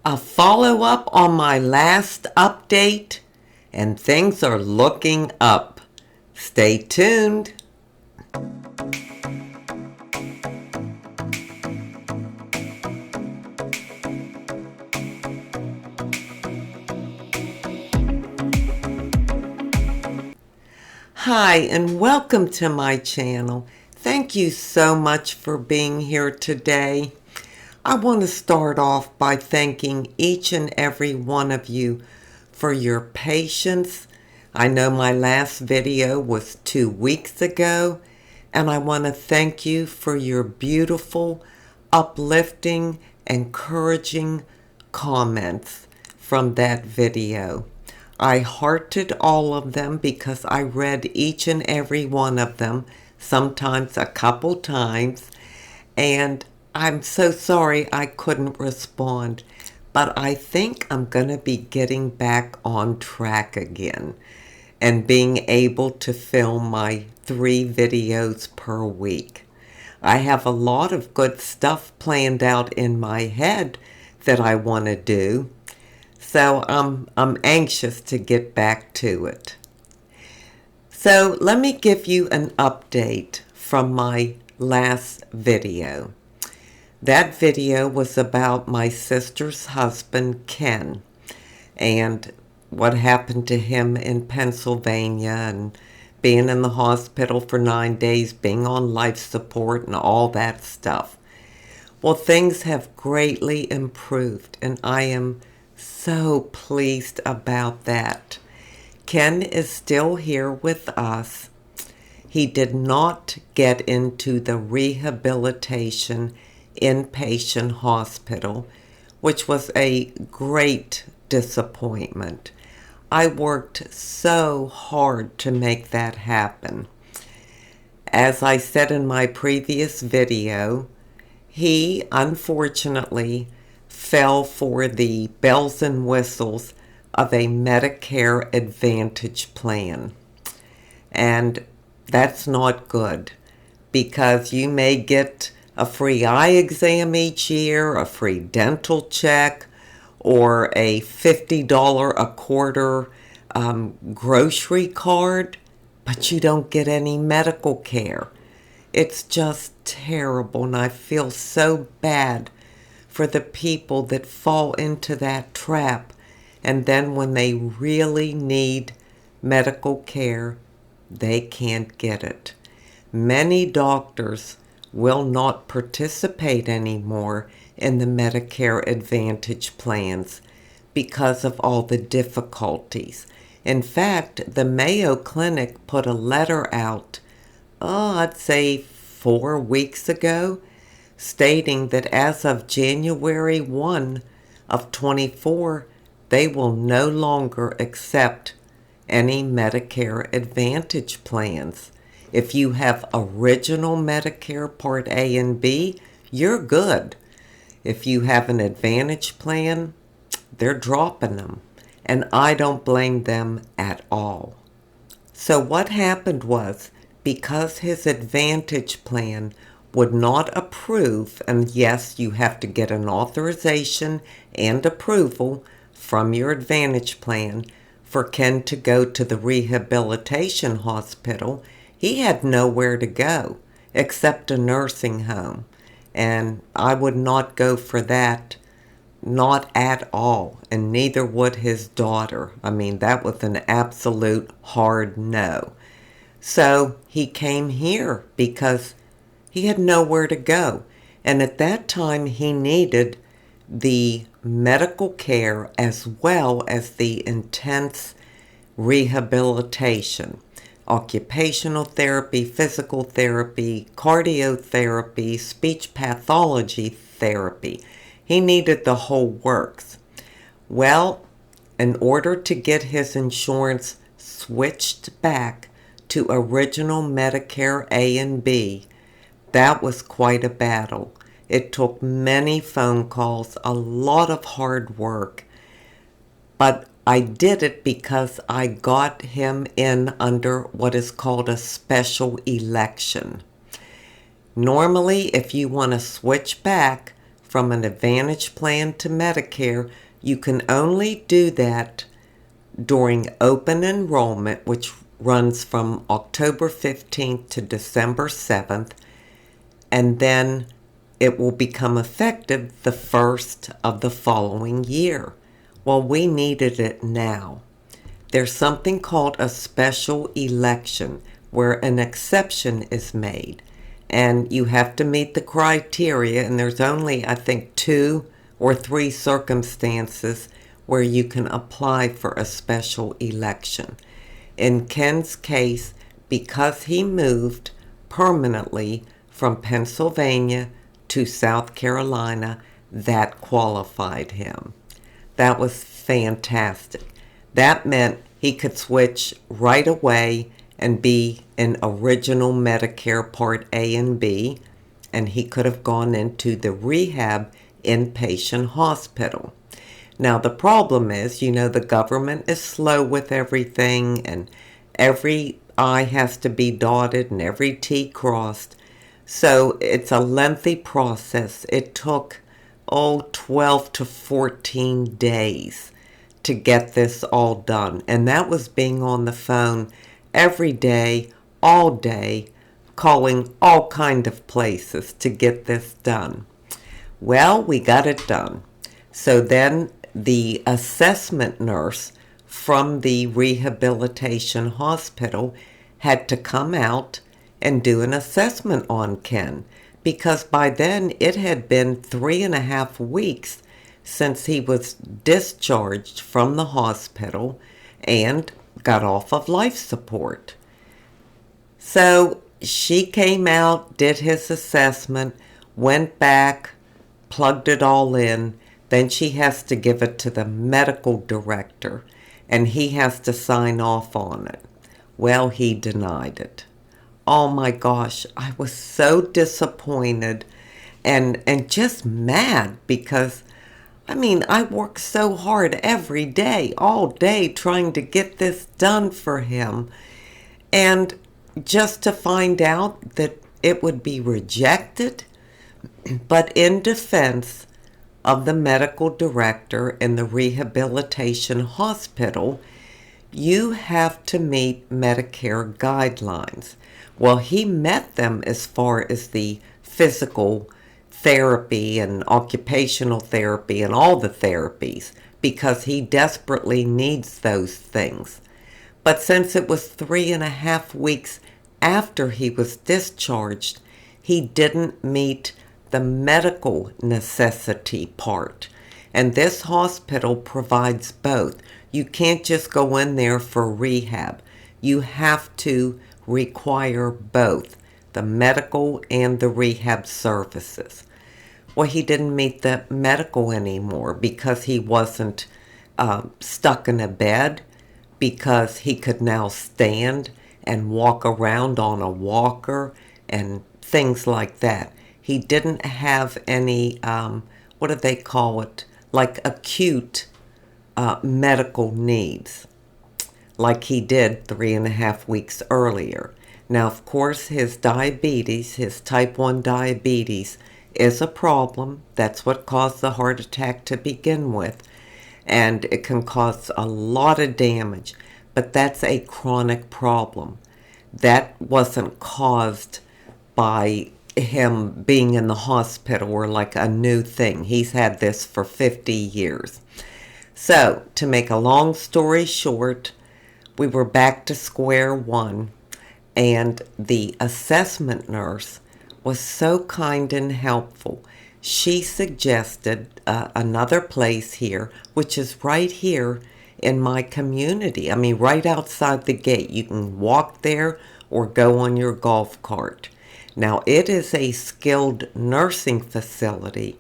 A follow-up on my last update, and things are looking up. Stay tuned. Hi, and welcome to my channel. Thank you so much for being here today. I want to start off by thanking each and every one of you for your patience. I know my last video was 2 weeks ago, and I want to thank you for your beautiful, uplifting, encouraging comments from that video. I hearted all of them because I read each and every one of them, sometimes a couple times, and I'm so sorry I couldn't respond, but I think I'm going to be getting back on track again and being able to film my 3 videos per week. I have a lot of good stuff planned out in my head that I want to do, so I'm anxious to get back to it. So let me give you an update from my last video. That video was about my sister's husband, Ken, and what happened to him in Pennsylvania and being in the hospital for 9 days, being on life support and all that stuff. Well, things have greatly improved, and I am so pleased about that. Ken is still here with us. He did not get into the rehabilitation inpatient hospital, which was a great disappointment. I worked so hard to make that happen. As I said in my previous video, he unfortunately fell for the bells and whistles of a Medicare Advantage plan. And that's not good, because you may get a free eye exam each year, a free dental check, or a $50 a quarter grocery card, but you don't get any medical care. It's just terrible, and I feel so bad for the people that fall into that trap, and then when they really need medical care, they can't get it. Many doctors will not participate anymore in the Medicare Advantage plans because of all the difficulties. In fact, the Mayo Clinic put a letter out, I'd say 4 weeks ago, stating that as of January 1 of 24, they will no longer accept any Medicare Advantage plans. If you have original Medicare Part A and B, you're good. If you have an Advantage plan, they're dropping them. And I don't blame them at all. So what happened was, because his Advantage plan would not approve, and yes, you have to get an authorization and approval from your Advantage plan for Ken to go to the rehabilitation hospital, he had nowhere to go except a nursing home. And I would not go for that, not at all. And neither would his daughter. I mean, that was an absolute hard no. So he came here because he had nowhere to go. And at that time, he needed the medical care as well as the intense rehabilitation. Occupational therapy, physical therapy, cardiotherapy, speech pathology therapy. He needed the whole works. Well, in order to get his insurance switched back to original Medicare A and B, that was quite a battle. It took many phone calls, a lot of hard work, but I did it because I got him in under what is called a special election. Normally, if you want to switch back from an Advantage plan to Medicare, you can only do that during open enrollment, which runs from October 15th to December 7th, and then it will become effective the first of the following year. Well, we needed it now. There's something called a special election where an exception is made, and you have to meet the criteria, and there's only, I think, 2 or 3 circumstances where you can apply for a special election. In Ken's case, because he moved permanently from Pennsylvania to South Carolina, that qualified him. That was fantastic. That meant he could switch right away and be in original Medicare Part A and B, and he could have gone into the rehab inpatient hospital. Now, the problem is, the government is slow with everything, and every I has to be dotted and every T crossed. So it's a lengthy process. It took, 12 to 14 days to get this all done. And that was being on the phone every day, all day, calling all kind of places to get this done. Well, we got it done. So then the assessment nurse from the rehabilitation hospital had to come out and do an assessment on Ken, because by then it had been 3.5 weeks since he was discharged from the hospital and got off of life support. So she came out, did his assessment, went back, plugged it all in. Then she has to give it to the medical director, and he has to sign off on it. Well, he denied it. Oh my gosh, I was so disappointed and just mad because, I work so hard every day, all day, trying to get this done for him. And just to find out that it would be rejected. But in defense of the medical director in the rehabilitation hospital, you have to meet Medicare guidelines. Well, he met them as far as the physical therapy and occupational therapy and all the therapies, because he desperately needs those things. But since it was 3.5 weeks after he was discharged, he didn't meet the medical necessity part. And this hospital provides both. You can't just go in there for rehab. You have to require both the medical and the rehab services. Well, he didn't meet the medical anymore because he wasn't stuck in a bed, because he could now stand and walk around on a walker and things like that. He didn't have any, what do they call it, like acute medical needs, like he did 3.5 weeks earlier. Now, of course, his diabetes, his type 1 diabetes, is a problem. That's what caused the heart attack to begin with. And it can cause a lot of damage. But that's a chronic problem. That wasn't caused by him being in the hospital or like a new thing. He's had this for 50 years. So, to make a long story short, we were back to square one, and the assessment nurse was so kind and helpful. She suggested another place here, which is right here in my community. Right outside the gate. You can walk there or go on your golf cart. Now, it is a skilled nursing facility.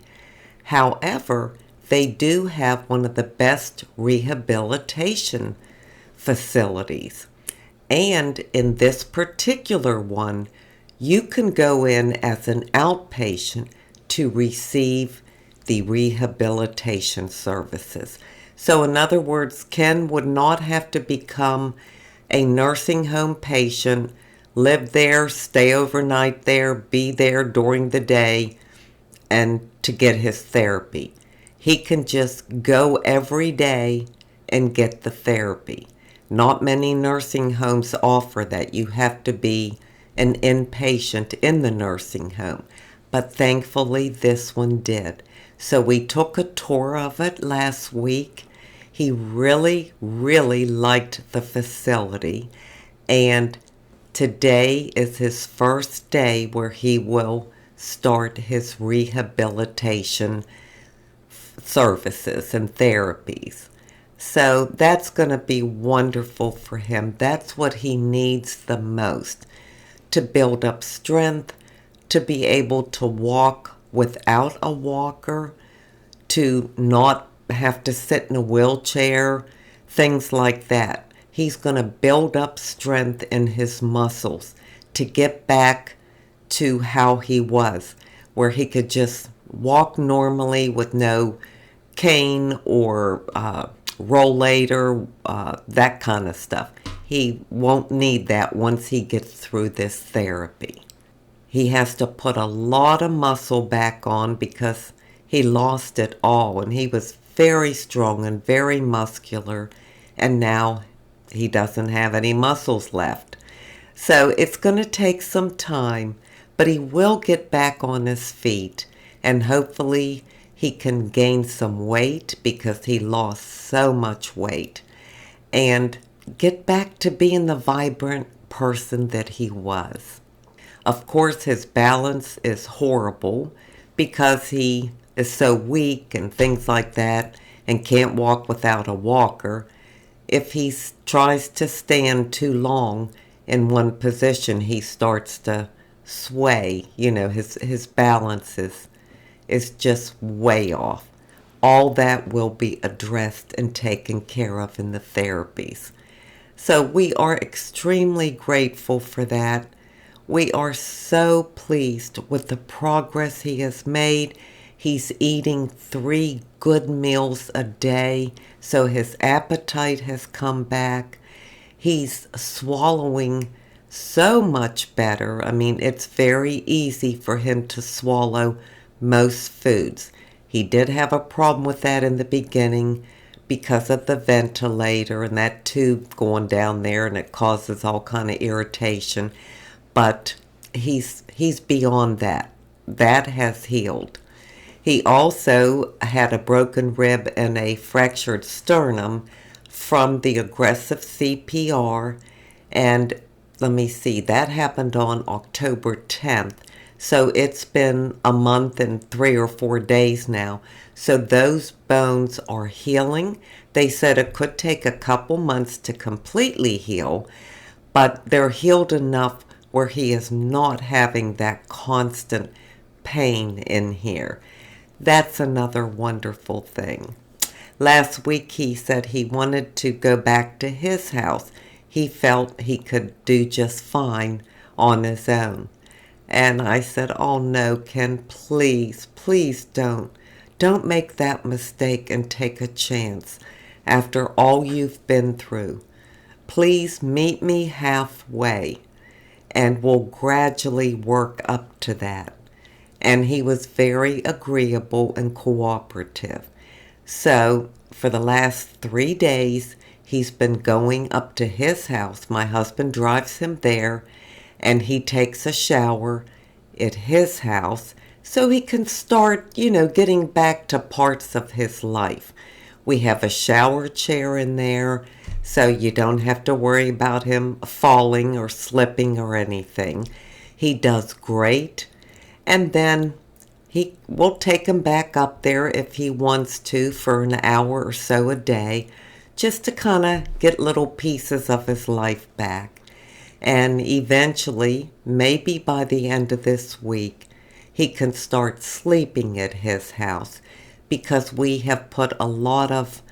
However, they do have one of the best rehabilitation facilities. And in this particular one, you can go in as an outpatient to receive the rehabilitation services. So in other words, Ken would not have to become a nursing home patient, live there, stay overnight there, be there during the day, and to get his therapy. He can just go every day and get the therapy. Not many nursing homes offer that. You have to be an inpatient in the nursing home. But thankfully, this one did. So we took a tour of it last week. He really, really liked the facility. And today is his first day where he will start his rehabilitation services and therapies. So that's going to be wonderful for him. That's what he needs the most, to build up strength, to be able to walk without a walker, to not have to sit in a wheelchair, things like that. He's going to build up strength in his muscles to get back to how he was, where he could just walk normally with no cane or rollator, that kind of stuff. He won't need that once he gets through this therapy. He has to put a lot of muscle back on because he lost it all, and he was very strong and very muscular, and now he doesn't have any muscles left. So it's going to take some time, but he will get back on his feet, and hopefully he can gain some weight because he lost so much weight, and get back to being the vibrant person that he was. Of course, his balance is horrible because he is so weak and things like that and can't walk without a walker. If he tries to stand too long in one position, he starts to sway. His balance is just way off. All that will be addressed and taken care of in the therapies. So we are extremely grateful for that. We are so pleased with the progress he has made. He's eating 3 good meals a day, so his appetite has come back. He's swallowing so much better. I mean, it's very easy for him to swallow most foods. He did have a problem with that in the beginning because of the ventilator and that tube going down there, and it causes all kind of irritation. But he's beyond that. That has healed. He also had a broken rib and a fractured sternum from the aggressive CPR. And let me see, that happened on October 10th. So it's been a month and 3 or 4 days now. So those bones are healing. They said it could take a couple months to completely heal, but they're healed enough where he is not having that constant pain in here. That's another wonderful thing. Last week he said he wanted to go back to his house. He felt he could do just fine on his own. And I said, oh no, Ken, please, please don't. Don't make that mistake and take a chance after all you've been through. Please meet me halfway, and we'll gradually work up to that. And he was very agreeable and cooperative. So for the last 3 days, he's been going up to his house. My husband drives him there, and he takes a shower at his house so he can start, getting back to parts of his life. We have a shower chair in there, so you don't have to worry about him falling or slipping or anything. He does great. And then we'll take him back up there if he wants to for an hour or so a day, just to kind of get little pieces of his life back. And eventually, maybe by the end of this week, he can start sleeping at his house because we have put a lot of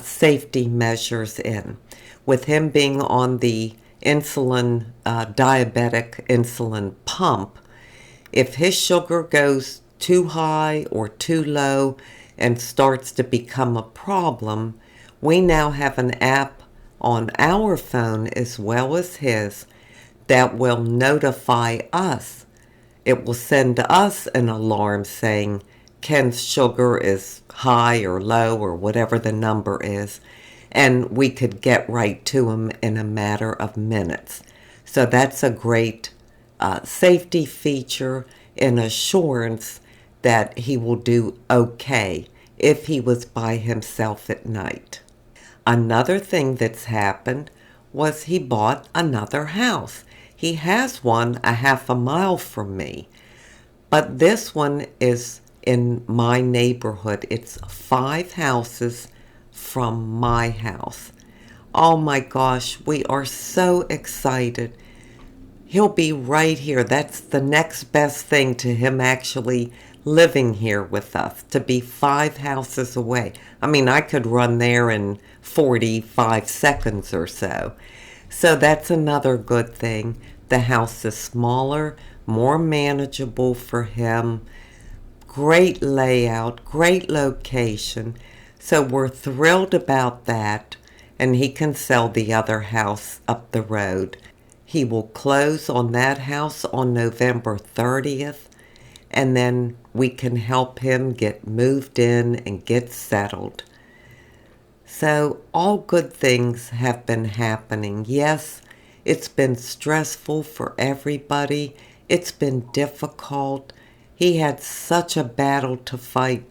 safety measures in. With him being on the diabetic insulin pump, if his sugar goes too high or too low and starts to become a problem, we now have an app on our phone as well as his that will notify us it will send us an alarm saying Ken's sugar is high or low or whatever the number is, and we could get right to him in a matter of minutes. So that's a great safety feature and assurance that he will do okay if he was by himself at night. Another thing that's happened was he bought another house. He has one a half a mile from me, but this one is in my neighborhood. It's 5 houses from my house. Oh my gosh, we are so excited. He'll be right here. That's the next best thing to him actually living here with us, to be 5 houses away. I mean, I could run there in 45 seconds or so. So that's another good thing. The house is smaller, more manageable for him. Great layout, great location. So we're thrilled about that. And he can sell the other house up the road. He will close on that house on November 30th, and then we can help him get moved in and get settled. So all good things have been happening. Yes, it's been stressful for everybody. It's been difficult. He had such a battle to fight,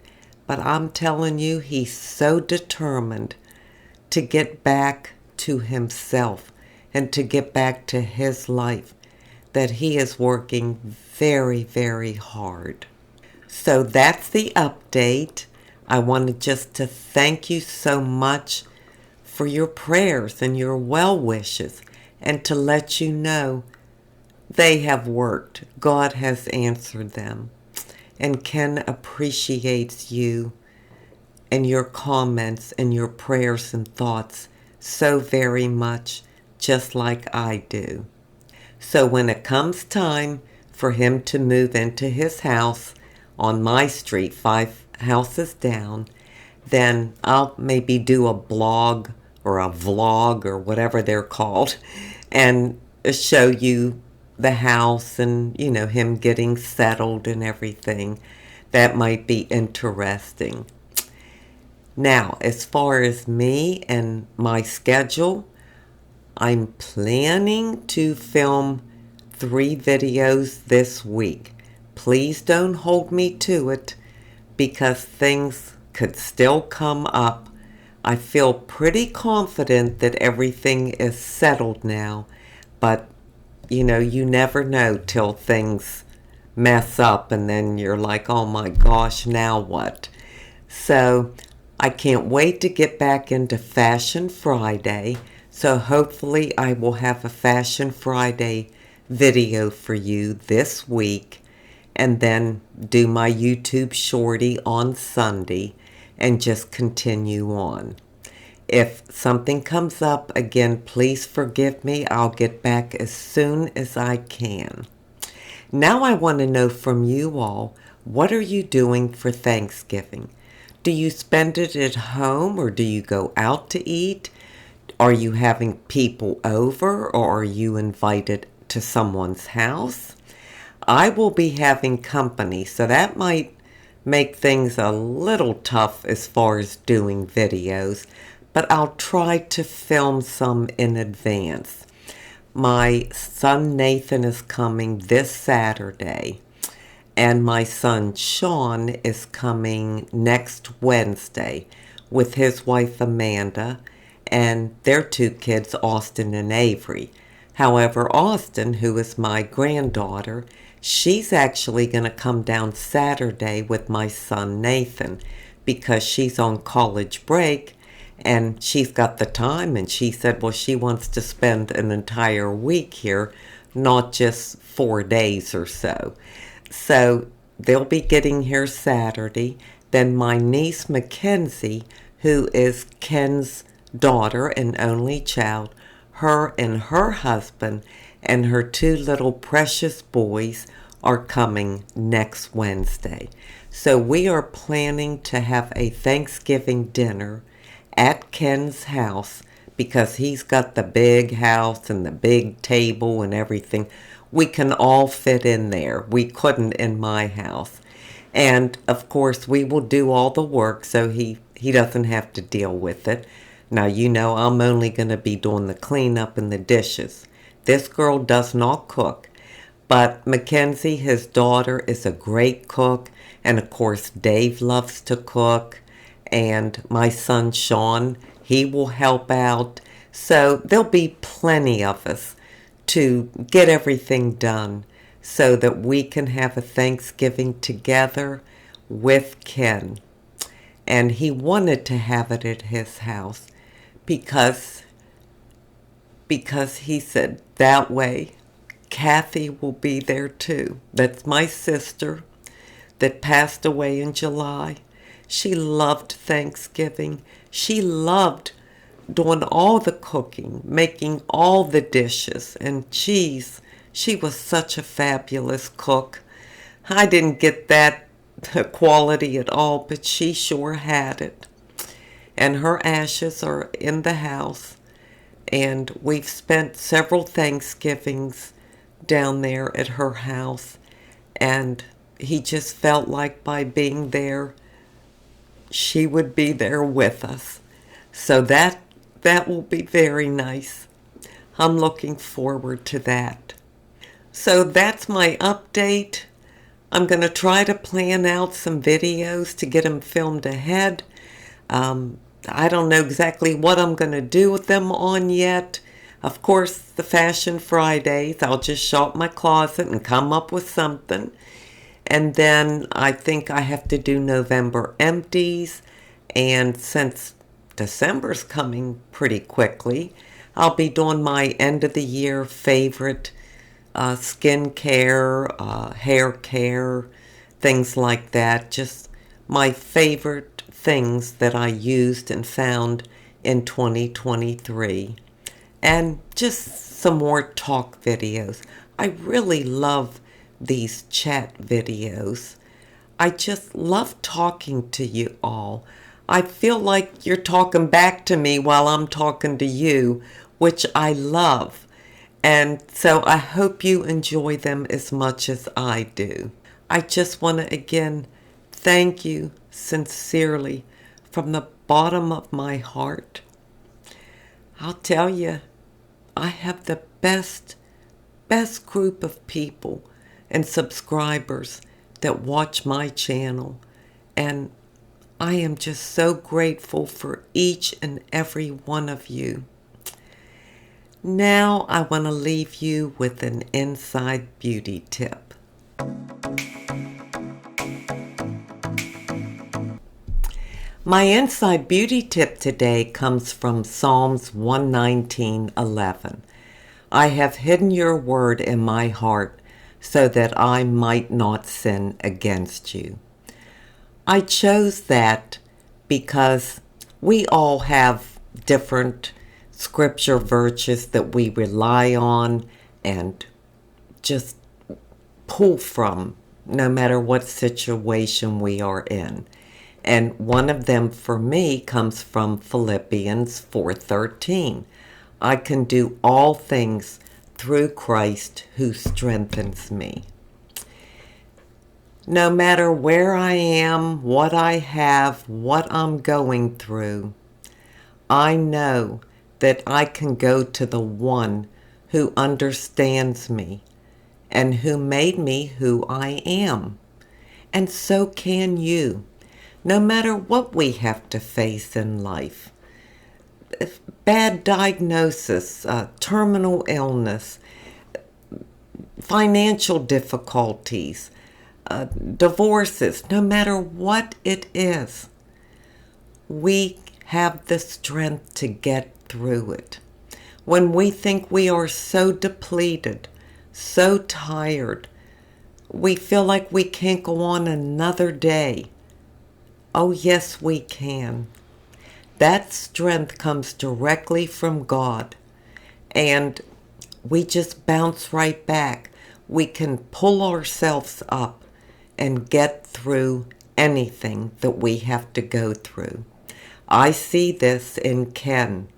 but I'm telling you, he's so determined to get back to himself and to get back to his life that he is working very, very hard. So that's the update. I wanted just to thank you so much for your prayers and your well wishes, and to let you know they have worked. God has answered them. And Ken appreciates you and your comments and your prayers and thoughts so very much, just like I do. So when it comes time for him to move into his house on my street, 5 houses down, then I'll maybe do a blog or a vlog or whatever they're called and show you the house and, him getting settled and everything. That might be interesting. Now, as far as me and my schedule, I'm planning to film 3 videos this week. Please don't hold me to it because things could still come up. I feel pretty confident that everything is settled now, but you never know till things mess up and then you're like, oh my gosh, now what? So I can't wait to get back into Fashion Friday. So hopefully I will have a Fashion Friday video for you this week, and then do my YouTube shorty on Sunday and just continue on. If something comes up, again, please forgive me. I'll get back as soon as I can. Now I want to know from you all, what are you doing for Thanksgiving? Do you spend it at home or do you go out to eat? Are you having people over or are you invited to someone's house? I will be having company, so that might make things a little tough as far as doing videos, but I'll try to film some in advance. My son Nathan is coming this Saturday, and my son Sean is coming next Wednesday with his wife Amanda and their 2 kids, Austin and Avery. However, Austin, who is my granddaughter, she's actually going to come down Saturday with my son Nathan because she's on college break and she's got the time, and she said, well, she wants to spend an entire week here, not just 4 days or so. So they'll be getting here Saturday. Then my niece Mackenzie, who is Ken's daughter and only child, her and her husband and her 2 little precious boys are coming next Wednesday. So we are planning to have a Thanksgiving dinner at Ken's house because he's got the big house and the big table and everything. we can all fit in there. We couldn't in my house. And of course, we will do all the work so he doesn't have to deal with it. Now, you know, I'm only going to be doing the cleanup and the dishes. This girl does not cook. But Mackenzie, his daughter, is a great cook. And of course, Dave loves to cook. And my son, Sean, he will help out. So there'll be plenty of us to get everything done so that we can have a Thanksgiving together with Ken. And he wanted to have it at his house because he said that way Kathy will be there too. That's my sister that passed away in July. She loved Thanksgiving. She loved doing all the cooking, making all the dishes. And geez, she was such a fabulous cook. I didn't get that quality at all, but she sure had it. And her ashes are in the house. And we've spent several Thanksgivings down there at her house. And he just felt like by being there, she would be there with us. So that will be very nice. I'm looking forward to that. So that's my update. I'm going to try to plan out some videos to get them filmed ahead. I don't know exactly what I'm going to do with them on yet. Of course, the Fashion Fridays, I'll just shop my closet and come up with something. And then I think I have to do November empties. And since December's coming pretty quickly, I'll be doing my end of the year favorite skin care, hair care, things like that. Just my favorite things that I used and found in 2023. And just some more talk videos. I really love these chat videos. I just love talking to you all. I feel like you're talking back to me while I'm talking to you, which I love. And so I hope you enjoy them as much as I do. I just want to again thank you sincerely from the bottom of my heart. I'll tell you, I have the best group of people and subscribers that watch my channel, and I am just so grateful for each and every one of you. Now I want to leave you with an inside beauty tip. My inside beauty tip today comes from Psalms 119:11. I have hidden your word in my heart so that I might not sin against you. I chose that because we all have different scripture verses that we rely on and just pull from no matter what situation we are in. And one of them for me comes from Philippians 4:13. I can do all things through Christ who strengthens me. No matter where I am, what I have, what I'm going through, I know that I can go to the one who understands me and who made me who I am. And so can you. No matter what we have to face in life, bad diagnosis, terminal illness, financial difficulties, divorces, no matter what it is, we have the strength to get through it. When we think we are so depleted, so tired, we feel like we can't go on another day. Oh, yes, we can. That strength comes directly from God, and we just bounce right back. We can pull ourselves up and get through anything that we have to go through. I see this in Ken,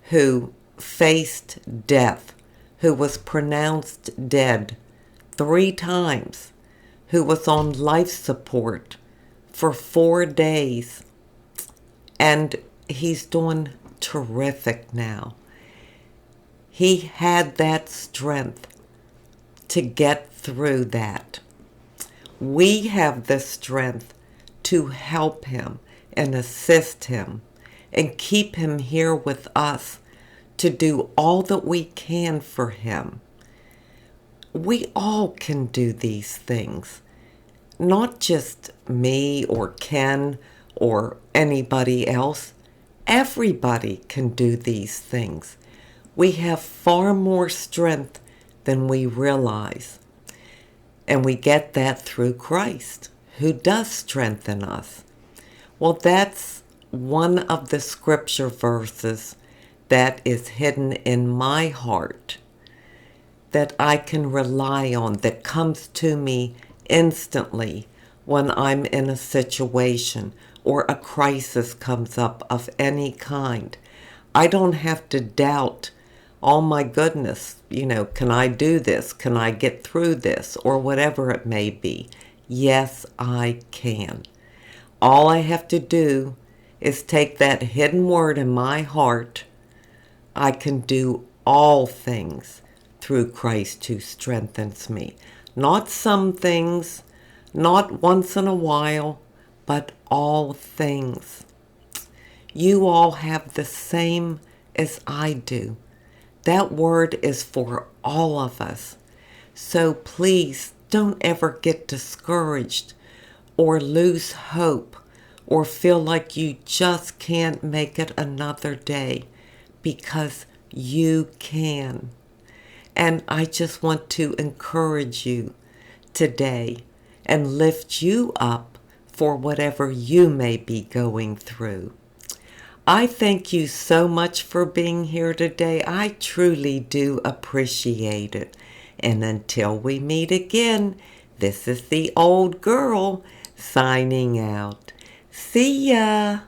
who faced death, who was pronounced dead 3 times, who was on life support for 4 days. And he's doing terrific now. He had that strength to get through that. We have the strength to help him and assist him and keep him here with us to do all that we can for him. We all can do these things. Not just me or Ken or anybody else. Everybody can do these things. We have far more strength than we realize. And we get that through Christ, who does strengthen us. Well, that's one of the scripture verses that is hidden in my heart that I can rely on, that comes to me instantly when I'm in a situation or a crisis comes up of any kind. I don't have to doubt, oh my goodness, can I do this? Can I get through this? Or whatever it may be. Yes, I can. All I have to do is take that hidden word in my heart. I can do all things through Christ who strengthens me. Not some things, not once in a while, but all things. You all have the same as I do. That word is for all of us. So please don't ever get discouraged or lose hope or feel like you just can't make it another day, because you can. And I just want to encourage you today and lift you up for whatever you may be going through. I thank you so much for being here today. I truly do appreciate it. And until we meet again, this is the old girl signing out. See ya.